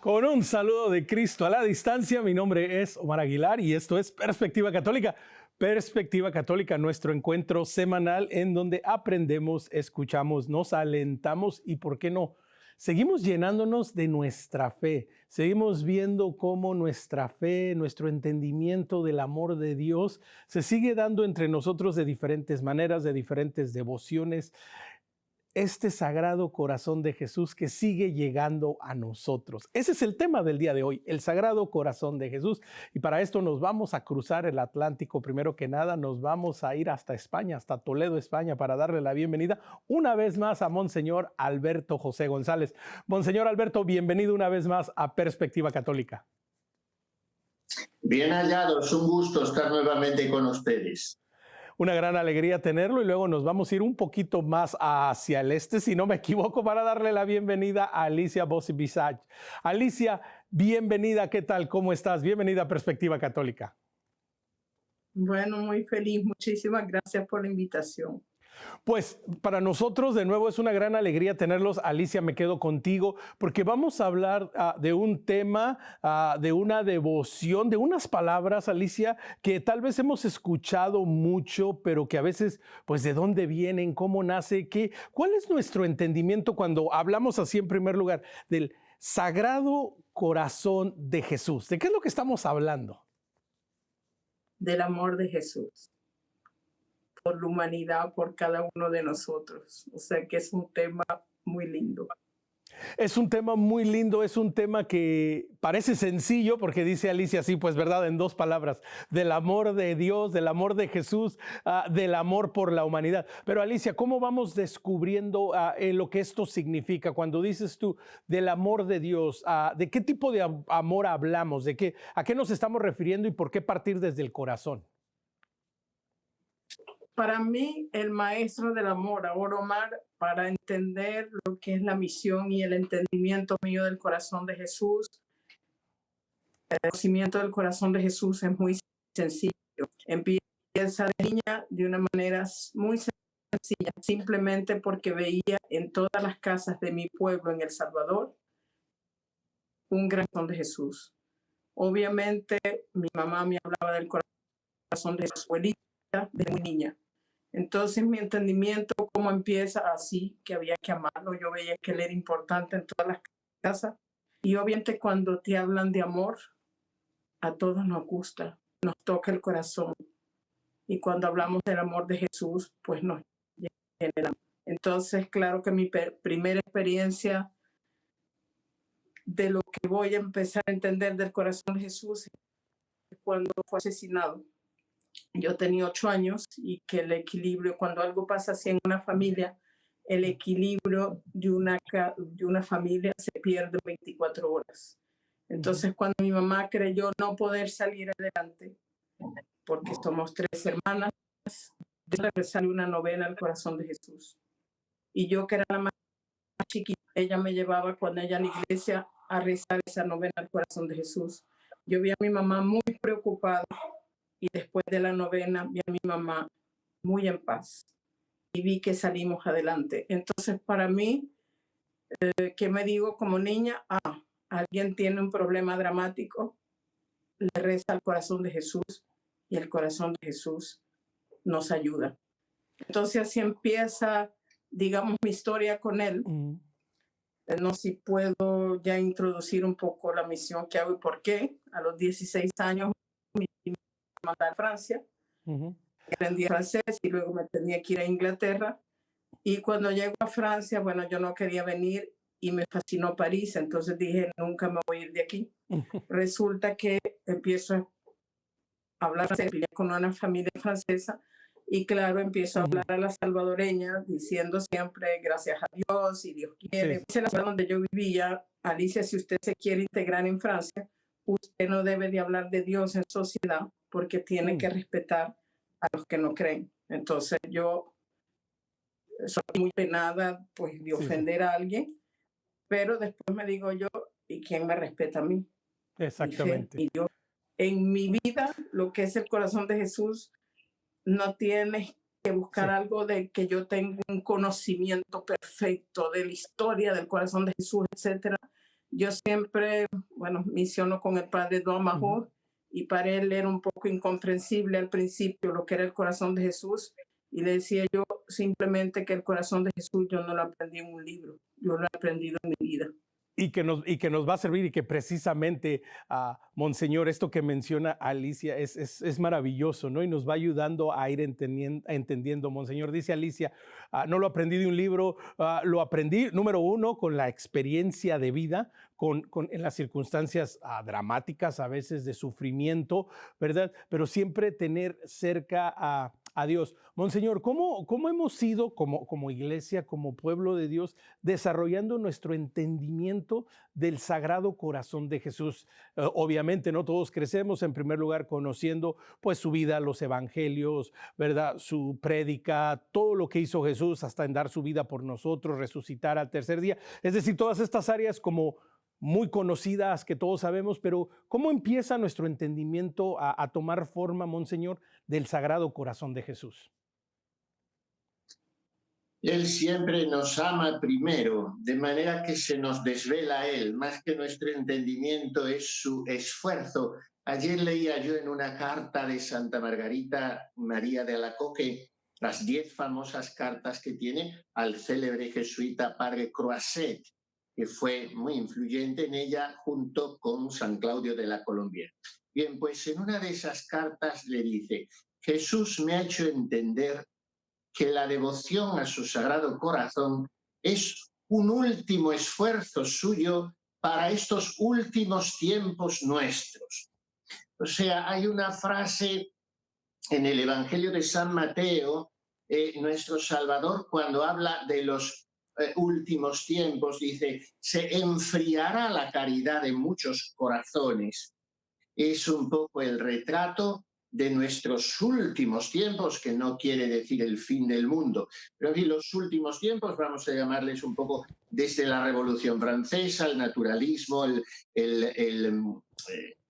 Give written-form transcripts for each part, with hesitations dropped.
Con un saludo de Cristo a la distancia, mi nombre es Omar Aguilar y esto es Perspectiva Católica. Perspectiva Católica, nuestro encuentro semanal en donde aprendemos, escuchamos, nos alentamos y, ¿por qué no?, seguimos llenándonos de nuestra fe. Seguimos viendo cómo nuestra fe, nuestro entendimiento del amor de Dios se sigue dando entre nosotros de diferentes maneras, de diferentes devociones. Este Sagrado Corazón de Jesús que sigue llegando a nosotros. Ese es el tema del día de hoy, el Sagrado Corazón de Jesús. Y para esto nos vamos a cruzar el Atlántico. Primero que nada, nos vamos a ir hasta España, hasta Toledo, España, para darle la bienvenida una vez más a Monseñor Alberto José González. Monseñor Alberto, bienvenido una vez más a Perspectiva Católica. Bien hallados, un gusto estar nuevamente con ustedes. Una gran alegría tenerlo y luego nos vamos a ir un poquito más hacia el este, si no me equivoco, para darle la bienvenida a Alicia Bossi-Bisach. Alicia, bienvenida, ¿qué tal? ¿Cómo estás? Bienvenida a Perspectiva Católica. Bueno, muy feliz. Muchísimas gracias por la invitación. Pues para nosotros de nuevo es una gran alegría tenerlos. Alicia, me quedo contigo porque vamos a hablar de un tema, de una devoción, de unas palabras, Alicia, que tal vez hemos escuchado mucho, pero que a veces, pues, ¿de dónde vienen? ¿Cómo nace? ¿Cuál es nuestro entendimiento cuando hablamos así en primer lugar del Sagrado Corazón de Jesús? ¿De qué es lo que estamos hablando? Del amor de Jesús por la humanidad, por cada uno de nosotros. O sea que es un tema muy lindo. Es un tema muy lindo, es un tema que parece sencillo porque dice Alicia así, pues verdad, en dos palabras, del amor de Dios, del amor de Jesús, del amor por la humanidad. Pero Alicia, ¿cómo vamos descubriendo lo que esto significa? Cuando dices tú del amor de Dios, ¿de qué tipo de amor hablamos? ¿A qué nos estamos refiriendo y por qué partir desde el corazón? Para mí, el maestro del amor, ahora Omar, para entender lo que es la misión y el entendimiento mío del corazón de Jesús, el conocimiento del corazón de Jesús es muy sencillo. Empieza de niña de una manera muy sencilla, simplemente porque veía en todas las casas de mi pueblo en El Salvador un gran corazón de Jesús. Obviamente, mi mamá me hablaba del corazón de su abuelita de muy niña. Entonces mi entendimiento cómo empieza así, que había que amarlo. Yo veía que él era importante en todas las casas. Y obviamente cuando te hablan de amor, a todos nos gusta, nos toca el corazón. Y cuando hablamos del amor de Jesús, pues nos llena. Entonces, claro que mi primera experiencia de lo que voy a empezar a entender del corazón de Jesús es cuando fue asesinado. Yo tenía 8 años y que el equilibrio, cuando algo pasa así en una familia, el equilibrio de una familia se pierde 24 horas. Entonces, cuando mi mamá creyó no poder salir adelante, porque somos 3 hermanas, le salió una novena al corazón de Jesús. Y yo, que era la más chiquita, ella me llevaba cuando ella a la iglesia a rezar esa novena al corazón de Jesús. Yo vi a mi mamá muy preocupada. Y después de la novena vi a mi mamá muy en paz y vi que salimos adelante. Entonces, para mí, ¿qué me digo como niña? Alguien tiene un problema dramático, le reza al corazón de Jesús y el corazón de Jesús nos ayuda. Entonces, así empieza, digamos, mi historia con él. No sé si puedo ya introducir un poco la misión que hago y por qué. A los 16 años mandar a Francia, aprendí francés y luego me tenía que ir a Inglaterra. Y cuando llego a Francia, bueno, yo no quería venir y me fascinó París, entonces dije, nunca me voy a ir de aquí. Resulta que empiezo a hablar francés con una familia francesa y claro, empiezo a hablar a la salvadoreña diciendo siempre gracias a Dios y Dios quiere. Sí. En la ciudad donde yo vivía, Alicia, si usted se quiere integrar en Francia, usted no debe de hablar de Dios en sociedad porque tiene que respetar a los que no creen. Entonces yo soy muy penada pues de ofender a alguien, pero después me digo yo, ¿y quién me respeta a mí? Exactamente. Y yo, en mi vida, lo que es el corazón de Jesús, no tienes que buscar algo de que yo tenga un conocimiento perfecto de la historia del corazón de Jesús, etcétera. Yo siempre, bueno, misiono con el padre Don Ujú. Majo y para él era un poco incomprensible al principio lo que era el corazón de Jesús. Y le decía yo simplemente que el corazón de Jesús yo no lo aprendí en un libro, yo lo he aprendido en mi vida. Y que nos va a servir y que precisamente, Monseñor, esto que menciona Alicia es maravilloso, ¿no? Y nos va ayudando a ir entendiendo. Monseñor, dice Alicia, no lo aprendí de un libro, lo aprendí, número uno, con la experiencia de vida, en las circunstancias dramáticas, a veces de sufrimiento, ¿verdad? Pero siempre tener cerca a Dios. Monseñor, ¿cómo hemos sido como iglesia, como pueblo de Dios, desarrollando nuestro entendimiento del Sagrado Corazón de Jesús? Obviamente, no todos crecemos en primer lugar conociendo pues su vida, los evangelios, ¿verdad? Su prédica, todo lo que hizo Jesús hasta en dar su vida por nosotros, resucitar al tercer día. Es decir, todas estas áreas como muy conocidas que todos sabemos, pero ¿cómo empieza nuestro entendimiento a tomar forma, Monseñor, del Sagrado Corazón de Jesús? Él siempre nos ama primero, de manera que se nos desvela a Él, más que nuestro entendimiento es su esfuerzo. Ayer leía yo en una carta de Santa Margarita María de Alacoque las 10 famosas cartas que tiene al célebre jesuita Padre Croisset, que fue muy influyente en ella junto con San Claudio de la Colombiera. Bien, pues en una de esas cartas le dice: Jesús me ha hecho entender que la devoción a su Sagrado Corazón es un último esfuerzo suyo para estos últimos tiempos nuestros. O sea, hay una frase en el Evangelio de San Mateo, nuestro Salvador, cuando habla de los últimos tiempos, dice: se enfriará la caridad de muchos corazones. Es un poco el retrato de nuestros últimos tiempos, que no quiere decir el fin del mundo, pero aquí los últimos tiempos, vamos a llamarles un poco desde la Revolución Francesa, el naturalismo, el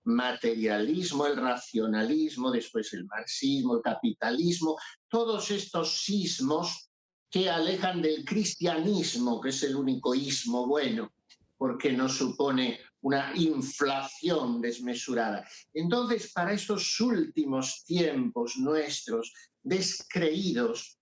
materialismo, el racionalismo, después el marxismo, el capitalismo, todos estos sismos que alejan del cristianismo, que es el único ismo bueno, porque no supone una inflación desmesurada. Entonces, para estos últimos tiempos nuestros, descreídos,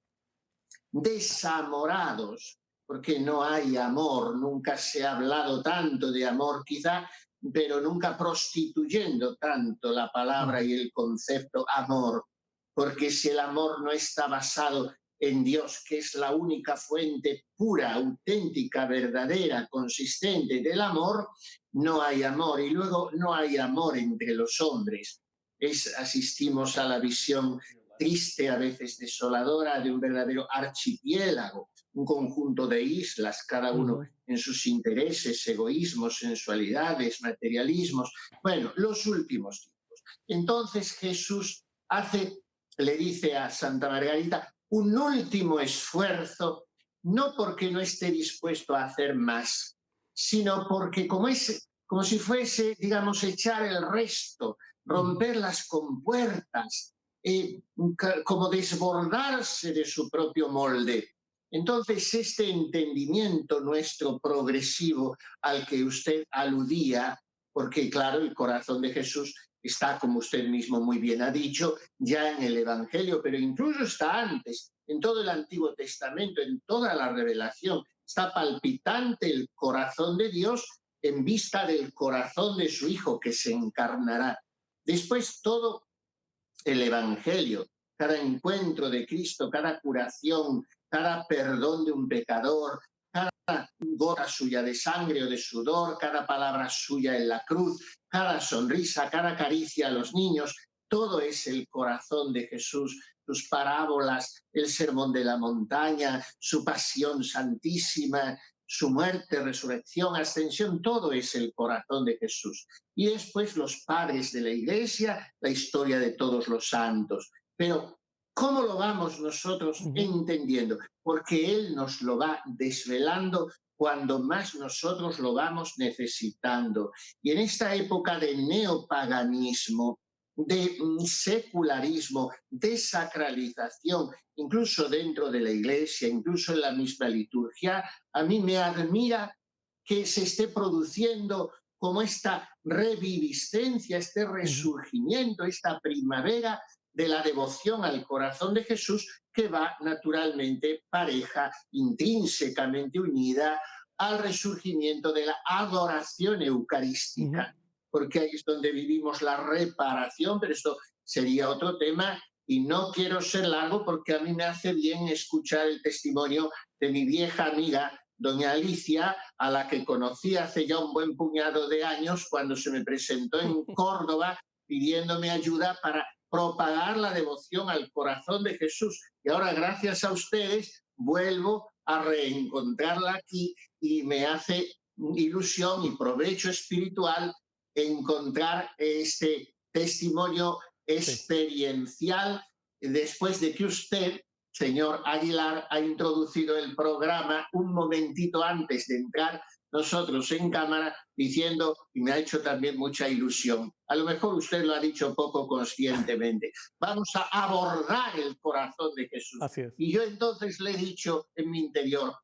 desamorados, porque no hay amor, nunca se ha hablado tanto de amor quizá, pero nunca prostituyendo tanto la palabra y el concepto amor, porque si el amor no está basado en Dios, que es la única fuente pura, auténtica, verdadera, consistente del amor, no hay amor. Y luego no hay amor entre los hombres. Asistimos a la visión triste, a veces desoladora, de un verdadero archipiélago, un conjunto de islas, cada uno en sus intereses, egoísmos, sensualidades, materialismos. Bueno, los últimos tiempos. Entonces Jesús le dice a Santa Margarita, un último esfuerzo, no porque no esté dispuesto a hacer más, sino porque como si fuese, digamos, echar el resto, romper las compuertas, como desbordarse de su propio molde. Entonces, este entendimiento nuestro progresivo al que usted aludía, porque claro, el corazón de Jesús está, como usted mismo muy bien ha dicho, ya en el Evangelio, pero incluso está antes, en todo el Antiguo Testamento, en toda la revelación. Está palpitante el corazón de Dios en vista del corazón de su Hijo que se encarnará. Después todo el Evangelio, cada encuentro de Cristo, cada curación, cada perdón de un pecador, cada gota suya de sangre o de sudor, cada palabra suya en la cruz, cada sonrisa, cada caricia a los niños, todo es el corazón de Jesús, sus parábolas, el sermón de la montaña, su pasión santísima, su muerte, resurrección, ascensión, todo es el corazón de Jesús. Y después los padres de la Iglesia, la historia de todos los santos. Pero ¿cómo lo vamos nosotros entendiendo? Porque Él nos lo va desvelando cuando más nosotros lo vamos necesitando. Y en esta época de neopaganismo, de secularismo, de sacralización, incluso dentro de la Iglesia, incluso en la misma liturgia, a mí me admira que se esté produciendo como esta reviviscencia, este resurgimiento, esta primavera de la devoción al corazón de Jesús, que va naturalmente pareja, intrínsecamente unida al resurgimiento de la adoración eucarística, porque ahí es donde vivimos la reparación, pero esto sería otro tema y no quiero ser largo porque a mí me hace bien escuchar el testimonio de mi vieja amiga, doña Alicia, a la que conocí hace ya un buen puñado de años cuando se me presentó en Córdoba pidiéndome ayuda para propagar la devoción al corazón de Jesús. Y ahora, gracias a ustedes, vuelvo a reencontrarla aquí y me hace ilusión y provecho espiritual encontrar este testimonio experiencial después de que usted, señor Aguilar, ha introducido el programa un momentito antes de entrar nosotros en cámara, diciendo, y me ha hecho también mucha ilusión, a lo mejor usted lo ha dicho poco conscientemente, vamos a abordar el corazón de Jesús. Así es. Y yo entonces le he dicho en mi interior,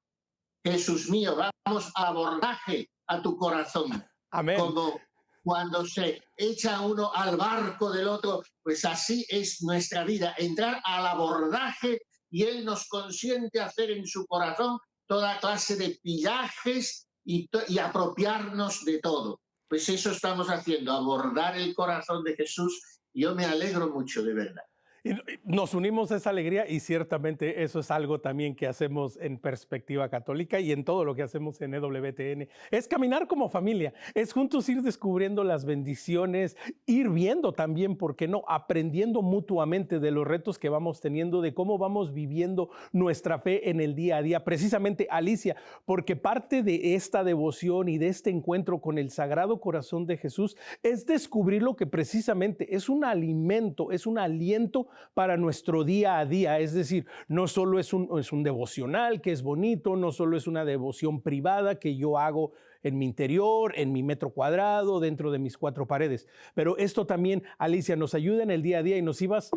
Jesús mío, vamos a abordaje a tu corazón. Amén. Como cuando se echa uno al barco del otro, pues así es nuestra vida, entrar al abordaje y Él nos consiente hacer en su corazón toda clase de pillajes y apropiarnos de todo. Pues eso estamos haciendo, abordar el corazón de Jesús. Yo me alegro mucho, de verdad. Y nos unimos a esa alegría y ciertamente eso es algo también que hacemos en Perspectiva Católica y en todo lo que hacemos en EWTN. Es caminar como familia, es juntos ir descubriendo las bendiciones, ir viendo también, ¿por qué no? Aprendiendo mutuamente de los retos que vamos teniendo, de cómo vamos viviendo nuestra fe en el día a día. Precisamente, Alicia, porque parte de esta devoción y de este encuentro con el Sagrado Corazón de Jesús es descubrir lo que precisamente es un alimento, es un aliento para nuestro día a día. Es decir, no solo es un devocional que es bonito, no solo es una devoción privada que yo hago en mi interior, en mi metro cuadrado, dentro de mis cuatro paredes. Pero esto también, Alicia, nos ayuda en el día a día y nos ibas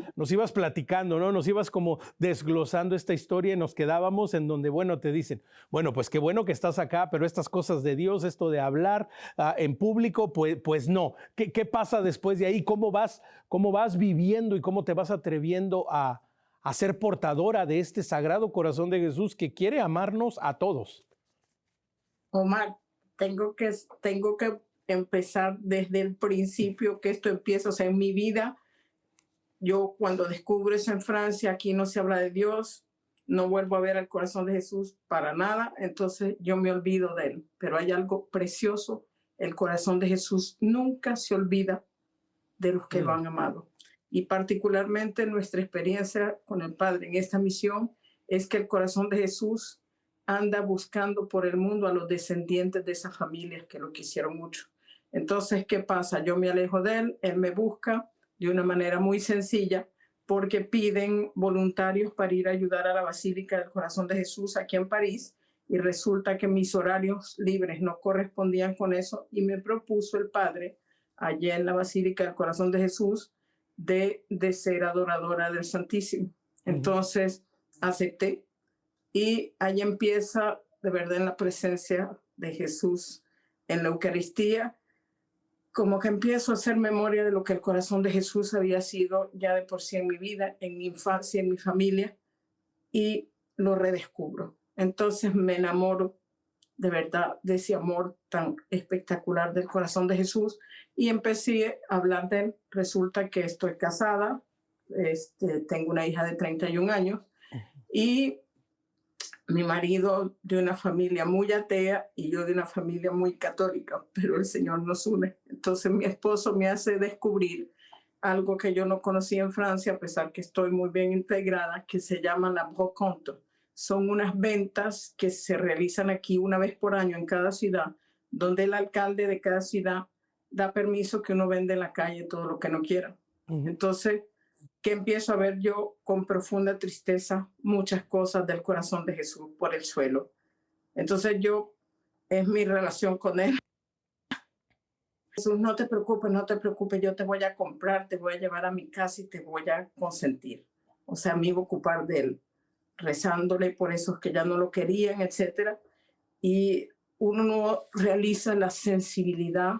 platicando, ¿no? Nos ibas como desglosando esta historia y nos quedábamos en donde, bueno, te dicen, bueno, pues qué bueno que estás acá, pero estas cosas de Dios, esto de hablar en público, pues no. ¿Qué pasa después de ahí? ¿Cómo vas viviendo y cómo te vas atreviendo a ser portadora de este Sagrado Corazón de Jesús que quiere amarnos a todos? Omar, tengo que empezar desde el principio que esto empieza, o sea, en mi vida. Yo cuando descubro eso en Francia, aquí no se habla de Dios, no vuelvo a ver al corazón de Jesús para nada, entonces yo me olvido de él. Pero hay algo precioso, el corazón de Jesús nunca se olvida de los que lo han amado. Y particularmente nuestra experiencia con el Padre en esta misión es que el corazón de Jesús anda buscando por el mundo a los descendientes de esas familias que lo quisieron mucho. Entonces, ¿qué pasa? Yo me alejo de él me busca de una manera muy sencilla porque piden voluntarios para ir a ayudar a la Basílica del Corazón de Jesús aquí en París y resulta que mis horarios libres no correspondían con eso y me propuso el Padre allá en la Basílica del Corazón de Jesús de ser adoradora del Santísimo. Entonces acepté y ahí empieza de verdad en la presencia de Jesús en la Eucaristía, como que empiezo a hacer memoria de lo que el corazón de Jesús había sido ya de por sí en mi vida, en mi infancia, en mi familia, y lo redescubro. Entonces me enamoro de verdad de ese amor tan espectacular del corazón de Jesús y empecé a hablar de él. Resulta que estoy casada, tengo una hija de 31 años y mi marido de una familia muy atea y yo de una familia muy católica, pero el Señor nos une. Entonces mi esposo me hace descubrir algo que yo no conocía en Francia, a pesar que estoy muy bien integrada, que se llama la brocante. Son unas ventas que se realizan aquí una vez por año en cada ciudad, donde el alcalde de cada ciudad da permiso que uno vende en la calle todo lo que no quiera. Entonces, que empiezo a ver yo con profunda tristeza muchas cosas del corazón de Jesús por el suelo. Entonces es mi relación con él. Jesús, no te preocupes, yo te voy a comprar, te voy a llevar a mi casa y te voy a consentir. O sea, me iba a ocupar de él, rezándole por esos que ya no lo querían, etc. Y uno no realiza la sensibilidad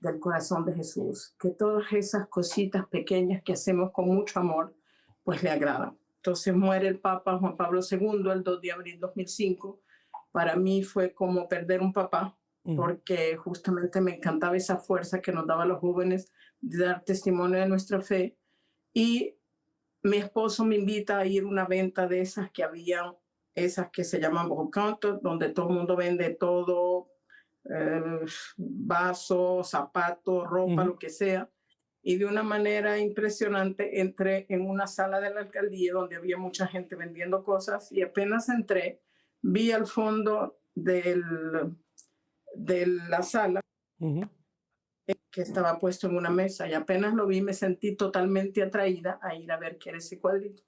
del corazón de Jesús, que todas esas cositas pequeñas que hacemos con mucho amor, pues le agradan. Entonces muere el Papa Juan Pablo II el 2 de abril de 2005. Para mí fue como perder un papá, porque justamente me encantaba esa fuerza que nos daba a los jóvenes de dar testimonio de nuestra fe. Y mi esposo me invita a ir a una venta de esas que habían, esas que se llaman brocantes, donde todo el mundo vende todo, vasos, zapatos, ropa, lo que sea. Y de una manera impresionante entré en una sala de la alcaldía donde había mucha gente vendiendo cosas, y apenas entré, vi al fondo de la sala que estaba puesto en una mesa, y apenas lo vi me sentí totalmente atraída a ir a ver qué era ese cuadrito.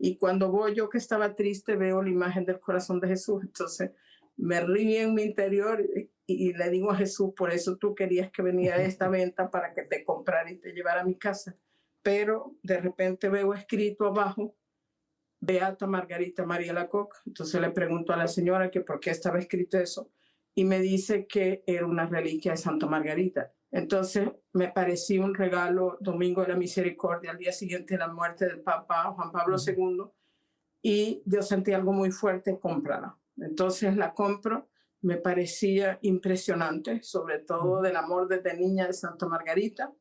Y cuando voy yo, que estaba triste, veo la imagen del corazón de Jesús. Entonces me río en mi interior y le digo a Jesús, por eso tú querías que viniera a esta venta, para que te comprara y te llevara a mi casa. Pero de repente veo escrito abajo, Beata Margarita María Alacoque. Entonces le pregunto a la señora que por qué estaba escrito eso, y me dice que era una reliquia de Santa Margarita. Entonces me pareció un regalo, Domingo de la Misericordia, al día siguiente de la muerte del Papa Juan Pablo II, y yo sentí algo muy fuerte, comprarla. Entonces la compro, me parecía impresionante, sobre todo del amor desde niña de Santa Margarita.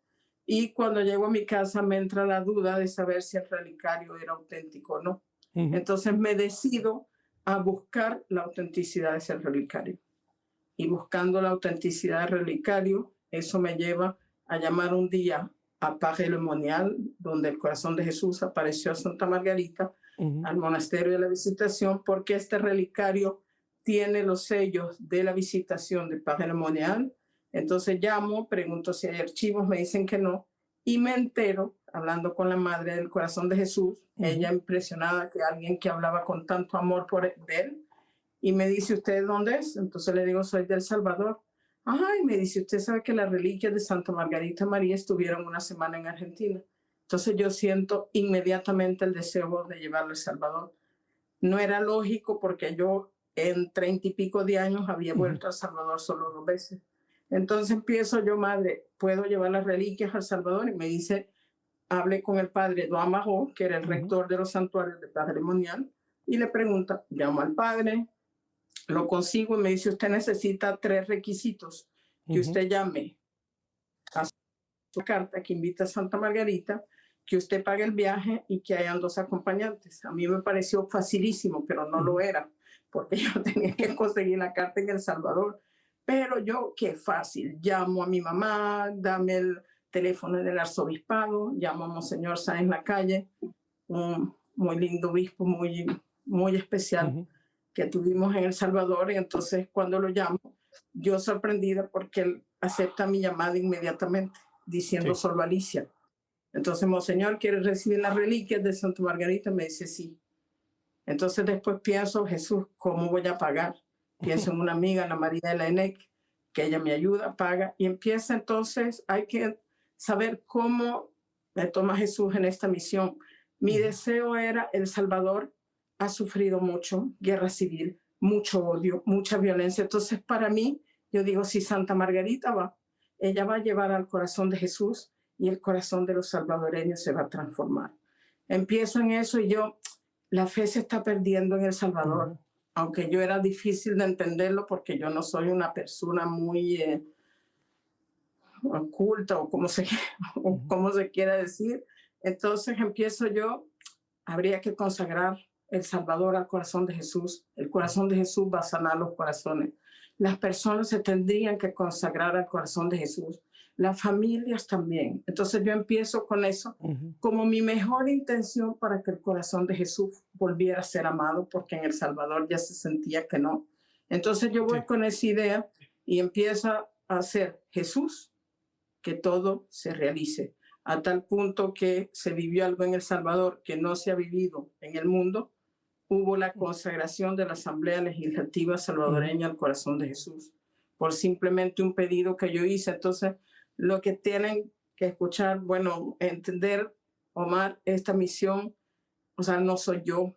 Y cuando llego a mi casa me entra la duda de saber si el relicario era auténtico o no. Entonces me decido a buscar la autenticidad de ese relicario. Y buscando la autenticidad del relicario, eso me lleva a llamar un día a Paris-le-Monial, donde el corazón de Jesús apareció a Santa Margarita, al monasterio de la Visitación, porque este relicario tiene los sellos de la Visitación de Paris-le-Monial. Entonces llamo, pregunto si hay archivos, me dicen que no, y me entero, hablando con la madre del corazón de Jesús, ella impresionada que alguien que hablaba con tanto amor por él, y me dice, ¿usted dónde es? Entonces le digo, soy de El Salvador. Ajá, y me dice, ¿usted sabe que las reliquias de Santa Margarita María estuvieron una semana en Argentina? Entonces yo siento inmediatamente el deseo de llevarlo a El Salvador. No era lógico, porque yo en 30 y pico de años había vuelto a El Salvador solo 2 veces. Entonces empiezo yo, madre, ¿puedo llevar las reliquias a El Salvador? Y me dice, hable con el padre Doan Majó, que era el rector de los santuarios de Paris-le-Monial, y le pregunta, llamo al padre, lo consigo, y me dice, usted necesita 3 requisitos: que usted llame a su carta que invita a Santa Margarita, que usted pague el viaje y que hayan 2 acompañantes. A mí me pareció facilísimo, pero no lo era, porque yo tenía que conseguir la carta en El Salvador. Pero yo, qué fácil, llamo a mi mamá, dame el teléfono del arzobispado, llamo a Monseñor Sáenz Lacalle, un muy lindo obispo, muy especial, que tuvimos en El Salvador. Y entonces cuando lo llamo, yo sorprendida, porque él acepta mi llamada inmediatamente, diciendo solo Alicia. Entonces, Monseñor, ¿quiere recibir las reliquias de Santa Margarita? Me dice sí. Entonces después pienso, Jesús, ¿cómo voy a pagar? Pienso en una amiga, Ana María de la ENEC, que ella me ayuda, paga, y empieza. Entonces hay que saber cómo me toma Jesús en esta misión. Mi deseo era, El Salvador ha sufrido mucho, guerra civil, mucho odio, mucha violencia. Entonces para mí, yo digo, si Santa Margarita va, ella va a llevar al corazón de Jesús, y el corazón de los salvadoreños se va a transformar. Empiezo en eso, y yo, la fe se está perdiendo en El Salvador, aunque yo era difícil de entenderlo, porque yo no soy una persona muy oculta, o como se quiera decir. Entonces empiezo yo, habría que consagrar El Salvador al corazón de Jesús. El corazón de Jesús va a sanar los corazones. Las personas se tendrían que consagrar al corazón de Jesús. Las familias también. Entonces yo empiezo con eso como mi mejor intención, para que el corazón de Jesús volviera a ser amado, porque en El Salvador ya se sentía que no. Entonces yo voy con esa idea y empiezo a hacer Jesús, que todo se realice, a tal punto que se vivió algo en El Salvador que no se ha vivido en el mundo. Hubo la consagración de la Asamblea Legislativa salvadoreña al corazón de Jesús, por simplemente un pedido que yo hice. Entonces, lo que tienen que escuchar, bueno, entender, Omar, esta misión, o sea, no soy yo.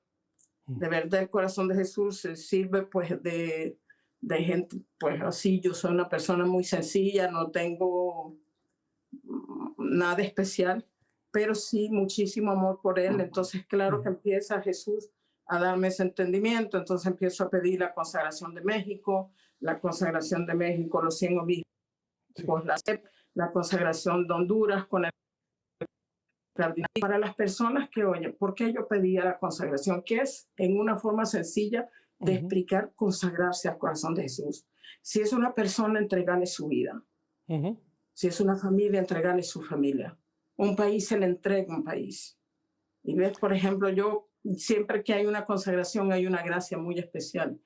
De verdad, el corazón de Jesús se sirve pues de de gente, pues así, yo soy una persona muy sencilla, no tengo nada especial, pero sí muchísimo amor por él. Entonces, claro que empieza Jesús a darme ese entendimiento, entonces empiezo a pedir la consagración de México, los 100 obispos, Sí. la consagración de Honduras con el cardinal. Para las personas que oyen, ¿por qué yo pedía la consagración? Que es en una forma sencilla de explicar consagrarse al corazón de Jesús. Si es una persona, entregarle su vida. Si es una familia, entregarle su familia. Un país se le entrega un país. Y ves, por ejemplo, yo siempre que hay una consagración hay una gracia muy especial.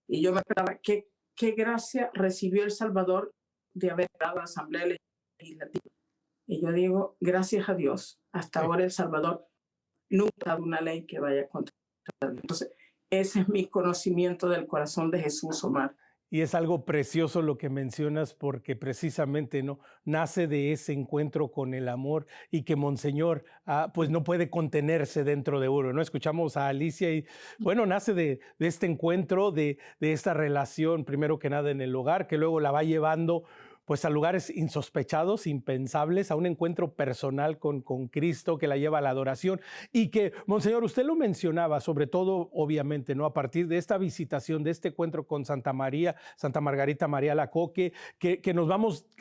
Y yo me preguntaba, ¿qué gracia recibió El Salvador de haber dado a la Asamblea Legislativa? Y yo digo, gracias a Dios, hasta ahora El Salvador nunca ha dado una ley que vaya contra. Entonces, ese es mi conocimiento del corazón de Jesús, Omar. Y es algo precioso lo que mencionas porque precisamente no nace de ese encuentro con el amor y que Monseñor pues no puede contenerse dentro de uno, ¿no? Escuchamos a Alicia y bueno, nace de este encuentro, de esta relación, primero que nada en el hogar, que luego la va llevando pues a lugares insospechados, impensables, a un encuentro personal con Cristo que la lleva a la adoración y que, Monseñor, usted lo mencionaba, sobre todo, obviamente, ¿no? A partir de esta visitación, de este encuentro con Santa Margarita María Alacoque, que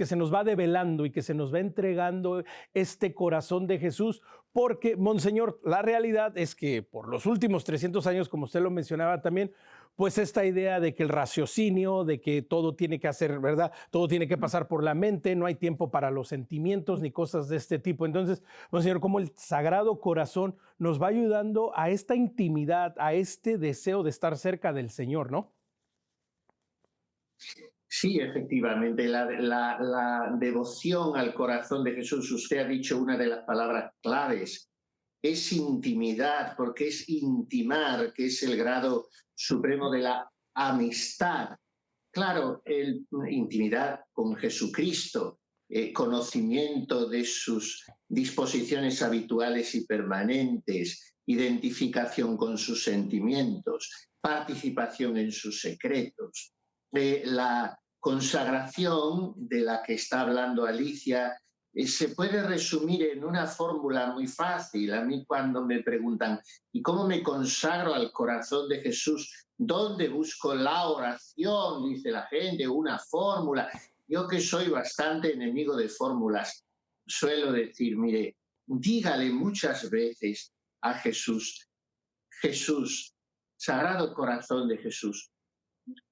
se nos va develando y que se nos va entregando este corazón de Jesús, porque, Monseñor, la realidad es que por los últimos 300 años, como usted lo mencionaba también, pues esta idea de que el raciocinio, de que todo tiene que hacer, ¿verdad? Todo tiene que pasar por la mente, no hay tiempo para los sentimientos ni cosas de este tipo. Entonces, Monseñor, cómo el Sagrado Corazón nos va ayudando a esta intimidad, a este deseo de estar cerca del Señor, ¿no? Sí, efectivamente, la devoción al corazón de Jesús, usted ha dicho una de las palabras claves, es intimidad, porque es intimar, que es el grado supremo de la amistad. Claro, intimidad con Jesucristo, conocimiento de sus disposiciones habituales y permanentes, identificación con sus sentimientos, participación en sus secretos. La consagración de la que está hablando Alicia se puede resumir en una fórmula muy fácil. A mí cuando me preguntan, ¿y cómo me consagro al corazón de Jesús? ¿Dónde busco la oración? Dice la gente, una fórmula. Yo que soy bastante enemigo de fórmulas, suelo decir, mire, dígale muchas veces a Jesús, Jesús, Sagrado Corazón de Jesús,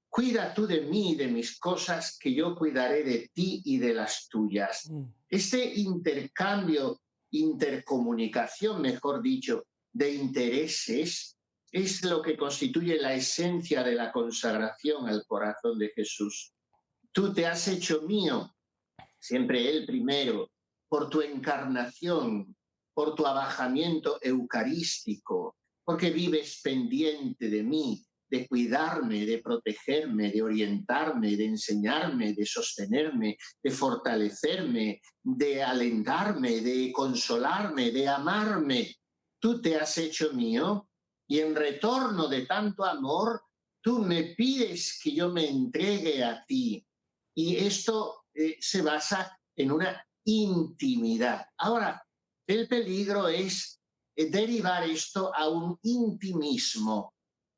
cuida tú de mí y de mis cosas, que yo cuidaré de ti y de las tuyas. Este intercambio, intercomunicación, mejor dicho, de intereses, es lo que constituye la esencia de la consagración al corazón de Jesús. Tú te has hecho mío, siempre Él primero, por tu encarnación, por tu abajamiento eucarístico, porque vives pendiente de mí, de cuidarme, de protegerme, de orientarme, de enseñarme, de sostenerme, de fortalecerme, de alentarme, de consolarme, de amarme. Tú te has hecho mío y en retorno de tanto amor, tú me pides que yo me entregue a ti. Y esto se basa en una intimidad. Ahora, el peligro es derivar esto a un intimismo,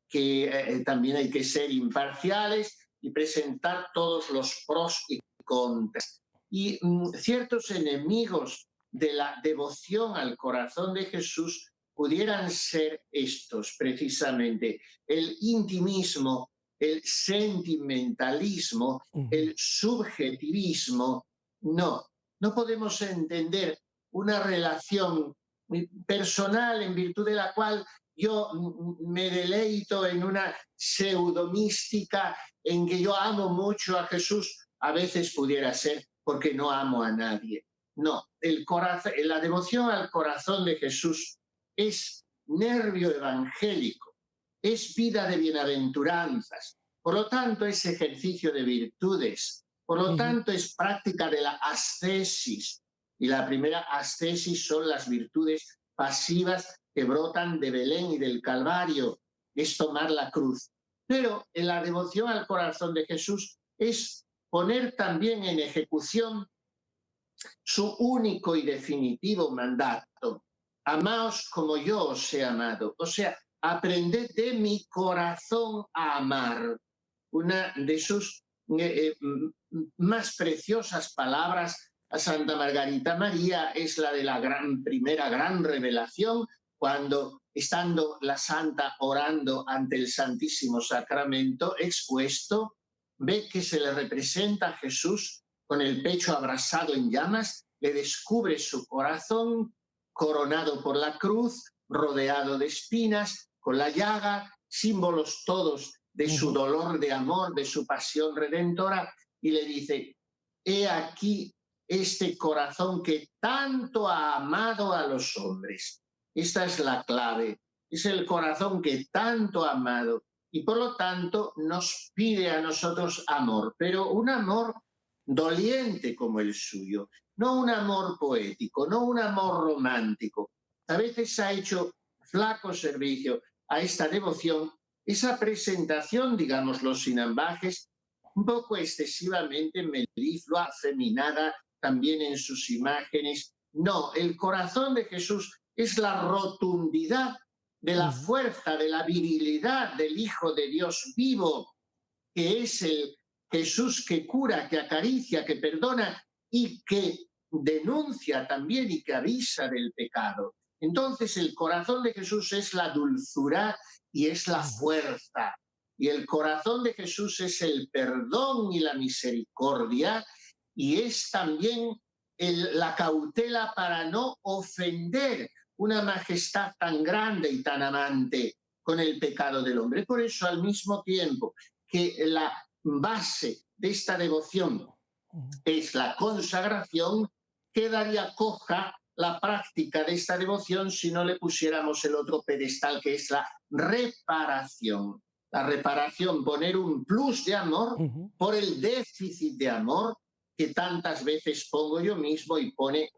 que también hay que ser imparciales y presentar todos los pros y contras. Y ciertos enemigos de la devoción al corazón de Jesús pudieran ser estos, precisamente, el intimismo, el sentimentalismo, el subjetivismo. No podemos entender una relación personal en virtud de la cual yo me deleito en una pseudomística en que yo amo mucho a Jesús. A veces pudiera ser porque no amo a nadie. No, la devoción al corazón de Jesús es nervio evangélico, es vida de bienaventuranzas, por lo tanto es ejercicio de virtudes, por lo tanto es práctica de la ascesis. Y la primera ascesis son las virtudes pasivas que brotan de Belén y del Calvario, es tomar la cruz. Pero en la devoción al corazón de Jesús es poner también en ejecución su único y definitivo mandato. Amaos como yo os he amado. O sea, aprended de mi corazón a amar. Una de sus más preciosas palabras a Santa Margarita María es la de la primera gran revelación, cuando, estando la santa orando ante el Santísimo Sacramento expuesto, ve que se le representa a Jesús con el pecho abrasado en llamas, le descubre su corazón coronado por la cruz, rodeado de espinas, con la llaga, símbolos todos de su dolor de amor, de su pasión redentora, y le dice: he aquí este corazón que tanto ha amado a los hombres. Esta es la clave, es el corazón que tanto ha amado, y por lo tanto nos pide a nosotros amor, pero un amor doliente como el suyo, no un amor poético, no un amor romántico. A veces ha hecho flaco servicio a esta devoción esa presentación, digámoslo sin ambajes, un poco excesivamente meliflua, afeminada también en sus imágenes. No, el corazón de Jesús es la rotundidad de la fuerza, de la virilidad del Hijo de Dios vivo, que es el Jesús que cura, que acaricia, que perdona y que denuncia también y que avisa del pecado. Entonces el corazón de Jesús es la dulzura y es la fuerza. Y el corazón de Jesús es el perdón y la misericordia, y es también la cautela para no ofender una majestad tan grande y tan amante con el pecado del hombre. Por eso, al mismo tiempo que la base de esta devoción es la consagración, quedaría coja la práctica de esta devoción si no le pusiéramos el otro pedestal, que es la reparación. La reparación, poner un plus de amor por el déficit de amor que tantas veces pongo yo mismo y ponen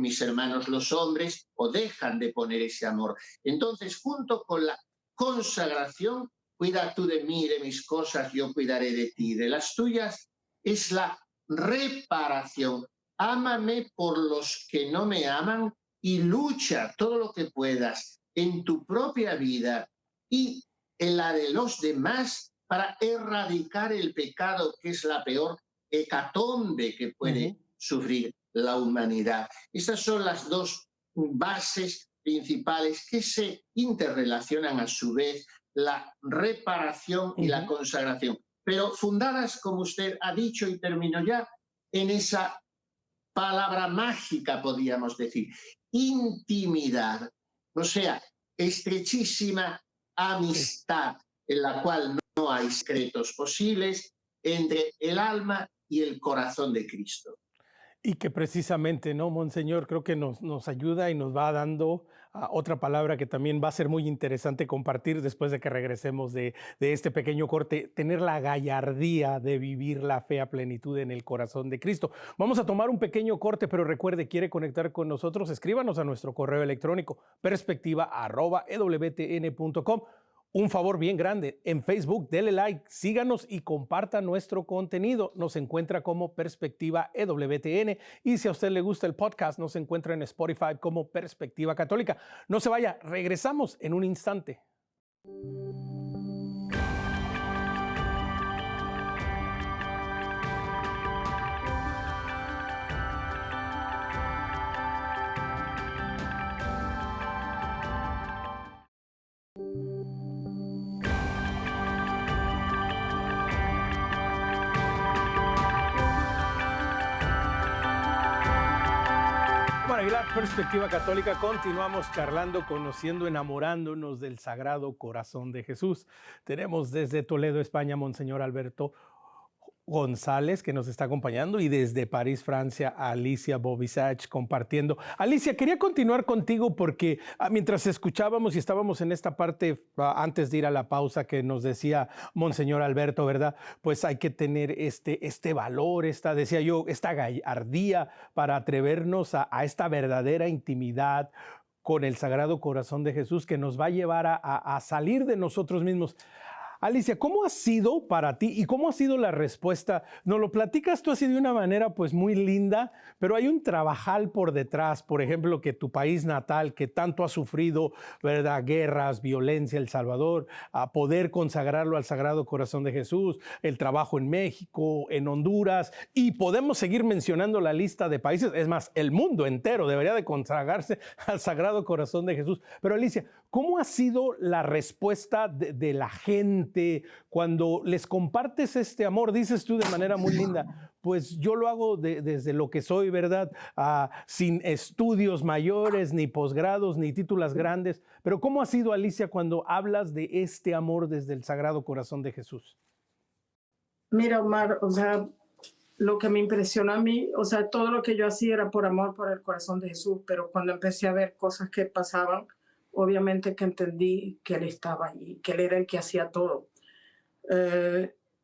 mis hermanos los hombres, o dejan de poner ese amor. Entonces, junto con la consagración, cuida tú de mí y de mis cosas, yo cuidaré de ti, de las tuyas, es la reparación. Ámame por los que no me aman y lucha todo lo que puedas en tu propia vida y en la de los demás para erradicar el pecado, que es la peor hecatombe que puede sufrir la humanidad. Estas son las dos bases principales que se interrelacionan a su vez, la reparación y la consagración, pero fundadas, como usted ha dicho, y termino ya, en esa palabra mágica, podríamos decir, intimidad, o sea, estrechísima amistad en la cual no hay secretos posibles entre el alma y el corazón de Cristo. Y que precisamente, ¿no, Monseñor? Creo que nos ayuda y nos va dando otra palabra que también va a ser muy interesante compartir después de que regresemos de este pequeño corte, tener la gallardía de vivir la fe a plenitud en el corazón de Cristo. Vamos a tomar un pequeño corte, pero recuerde, quiere conectar con nosotros, escríbanos a nuestro correo electrónico perspectiva@ewtn.com. Un favor bien grande, en Facebook, dele like, síganos y comparta nuestro contenido. Nos encuentra como Perspectiva EWTN, y si a usted le gusta el podcast, nos encuentra en Spotify como Perspectiva Católica. No se vaya, regresamos en un instante. Aguilar, Perspectiva Católica, continuamos charlando, conociendo, enamorándonos del Sagrado Corazón de Jesús. Tenemos desde Toledo, España, Monseñor Alberto González, que nos está acompañando, y desde París, Francia, Alicia Bobisach compartiendo. Alicia, quería continuar contigo porque mientras escuchábamos y estábamos en esta parte, antes de ir a la pausa, que nos decía Monseñor Alberto, ¿verdad? Pues hay que tener este valor, decía yo, esta gallardía para atrevernos a esta verdadera intimidad con el Sagrado Corazón de Jesús, que nos va a llevar a salir de nosotros mismos. Alicia, ¿cómo ha sido para ti y cómo ha sido la respuesta? Nos lo platicas tú así de una manera pues muy linda, pero hay un trabajal por detrás, por ejemplo, que tu país natal, que tanto ha sufrido, ¿verdad? Guerras, violencia, El Salvador, a poder consagrarlo al Sagrado Corazón de Jesús, el trabajo en México, en Honduras, y podemos seguir mencionando la lista de países, es más, el mundo entero debería de consagrarse al Sagrado Corazón de Jesús. Pero Alicia, ¿cómo ha sido la respuesta de la gente cuando les compartes este amor? Dices tú de manera muy linda, pues yo lo hago desde lo que soy, ¿verdad? Sin estudios mayores, ni posgrados, ni títulos grandes. Pero ¿cómo ha sido, Alicia, cuando hablas de este amor desde el Sagrado Corazón de Jesús? Mira, Omar, o sea, lo que me impresionó a mí, o sea, todo lo que yo hacía era por amor por el corazón de Jesús, pero cuando empecé a ver cosas que pasaban, obviamente que entendí que Él estaba allí, que Él era el que hacía todo.